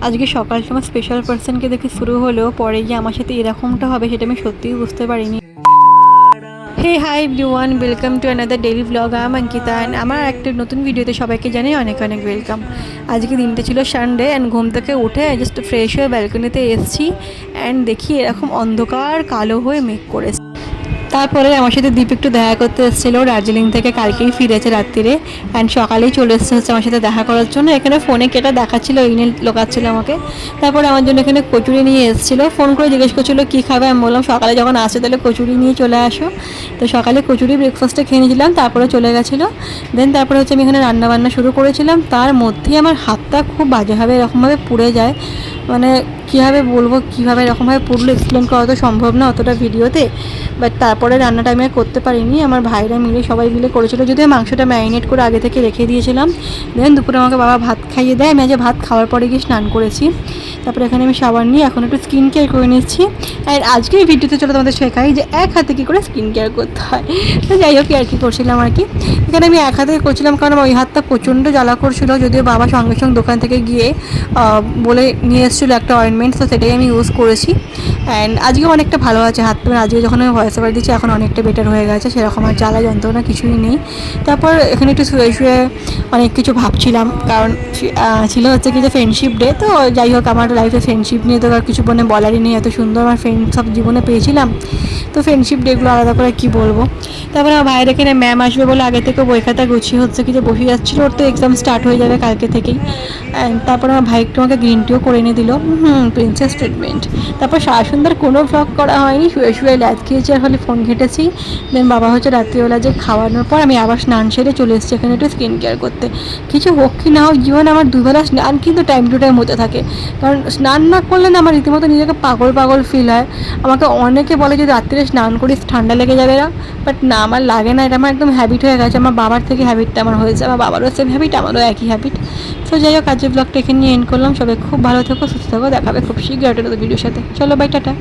আজকে সকালটা আমার স্পেশাল পার্সনকে দেখে শুরু হলেও পরে গিয়ে আমার সাথে এরকমটা হবে সেটা আমি সত্যিই বুঝতে পারিনি। Hey hi everyone, welcome to another daily blog. I'm Ankita and আমার একটা নতুন ভিডিওতে সবাইকে জানাই অনেক অনেক ওয়েলকাম। আজকে দিনটা ছিল সানডে অ্যান্ড ঘুম থেকে উঠে জাস্ট ফ্রেশ হয়ে ব্যালকনিতে এসেছি অ্যান্ড দেখি এরকম অন্ধকার কালো হয়ে মেঘ করেছে। তারপরে আমার সাথে দীপ একটু দেখা করতে এসেছিলো, দার্জিলিং থেকে কালকেই ফিরেছে রাত্রিরে অ্যান্ড সকালেই চলে এসেছে হচ্ছে আমার সাথে দেখা করার জন্য। এখানে ফোনে কেটা দেখাচ্ছিলো, ইমেল লোকাচ্ছিলো আমাকে। তারপরে আমার জন্য এখানে কচুরি নিয়ে এসেছিলো, ফোন করে জিজ্ঞেস করছিলো কী খাবে। আমি বললাম সকালে যখন আসে তাহলে কচুরি নিয়ে চলে আসো। তো সকালে কচুরি ব্রেকফাস্টে খেয়ে নিয়েছিলাম, তারপরে চলে গেছিলো। দেন তারপরে হচ্ছে আমি এখানে রান্নাবান্না শুরু করেছিলাম। তার মধ্যেই আমার হাতটা খুব বাজেভাবে এরকমভাবে পুড়ে যায়, মানে কীভাবে বলবো, কীভাবে এরকমভাবে পুরলো এক্সপ্লেন করা তো সম্ভব না অতটা ভিডিওতে। বাট তারপরে রান্নাটা আমি আর করতে পারিনি, আমার ভাইরা মিলে সবাই মিলে করেছিল। যদিও মাংসটা ম্যারিনেট করে আগে থেকে রেখে দিয়েছিলাম। দেন দুপুরে আমাকে বাবা ভাত খাইয়ে দেয়, আমি আজ ভাত খাওয়ার পরে গিয়ে স্নান করেছি। তারপরে এখানে আমি সাবান নিয়ে এখন একটু স্কিন কেয়ার করে নিচ্ছি। আর আজকে এই ভিডিওতে চলো তোমাদের শেখাই যে এক হাতে কী করে স্কিন কেয়ার করতে হয়। তো যাই হোক আর কি করছিলাম আর কি, এখানে আমি এক হাতে করছিলাম কারণ ওই হাতটা প্রচণ্ড জ্বালা করছিল। যদিও বাবা সঙ্গে সঙ্গে দোকান থেকে গিয়ে বলে নিয়ে এসেছিলো একটা অয়েনমেন্ট, তো সেটাই আমি ইউজ করেছি। অ্যান্ড আজকেও অনেকটা ভালো আছে হাতটা, আজকে যখন আমি ভয়েস ওভার দিচ্ছি এখন অনেকটা বেটার হয়ে গেছে, সেরকম আর জ্বালা যন্ত্রণা কিছুই নেই। তারপর এখানে একটু শুয়ে শুয়ে অনেক কিছু ভাবছিলাম, কারণ ছিল হচ্ছে কি যে ফ্রেন্ডশিপ ডে। তো যাই হোক আমার লাইফে ফ্রেন্ডশিপ নিয়ে তো আর কিছু বলারই নেই, এত সুন্দর আমার ফ্রেন্ড সব জীবনে পেয়েছিলাম। তো ফ্রেন্ডশিপ ডেগুলো আলাদা করে কী বলবো। তারপরে আমার ভাইয়ের এখানে ম্যাম আসবে বলে আগে থেকে বই খাতা গুছিয়ে হচ্ছে কি যে বসে যাচ্ছিলো, ওর তো এক্সাম স্টার্ট হয়ে যাবে কালকে থেকেই। অ্যান্ড তারপর আমার ভাই একটু আমাকে গ্রিন টিও করে এনে দিল, প্রিন্সেস ট্রিটমেন্ট। তারপর সারা সুন্দর কোনো ভ্লগ করা হয়নি, শুয়ে শুয়ে ল্যাদ খেয়েছি আর খালি ফোন ঘেটেছি। দেন বাবা হচ্ছে রাত্রিবেলা যে খাওয়ানোর পর আমি আবার স্নান সেরে চলে এসেছি এখানে একটু স্কিন কেয়ার করতে। কিছু হোক কি না হোক জীবনে আমার দুবেলা স্নান কিন্তু টাইম টু টাইম হতে থাকে, কারণ স্নান না করলে না আমার রীতিমতো নিজেকে পাগল পাগল ফিল হয়। আমাকে অনেকে বলে যে রাত্রিরে স্নান করিস ঠান্ডা লেগে যাবে না, বাট না আমার লাগে না, এটা আমার একদম হ্যাবিট হয়ে গেছে। আমার বাবার থেকে হ্যাবিটটা আমার হয়েছে, আমার বাবারও সেম হ্যাবিট, আমারও একই হ্যাবিট। তো যাই হোক আজকের ব্লগটা এখানে নিয়ে এন্ড করলাম। সবাই খুব ভালো থেকো, সুস্থ থাকো, দেখাবে খুব শীঘ্রই একটা ভিডিওর সাথে। চলো বাই, টাটা।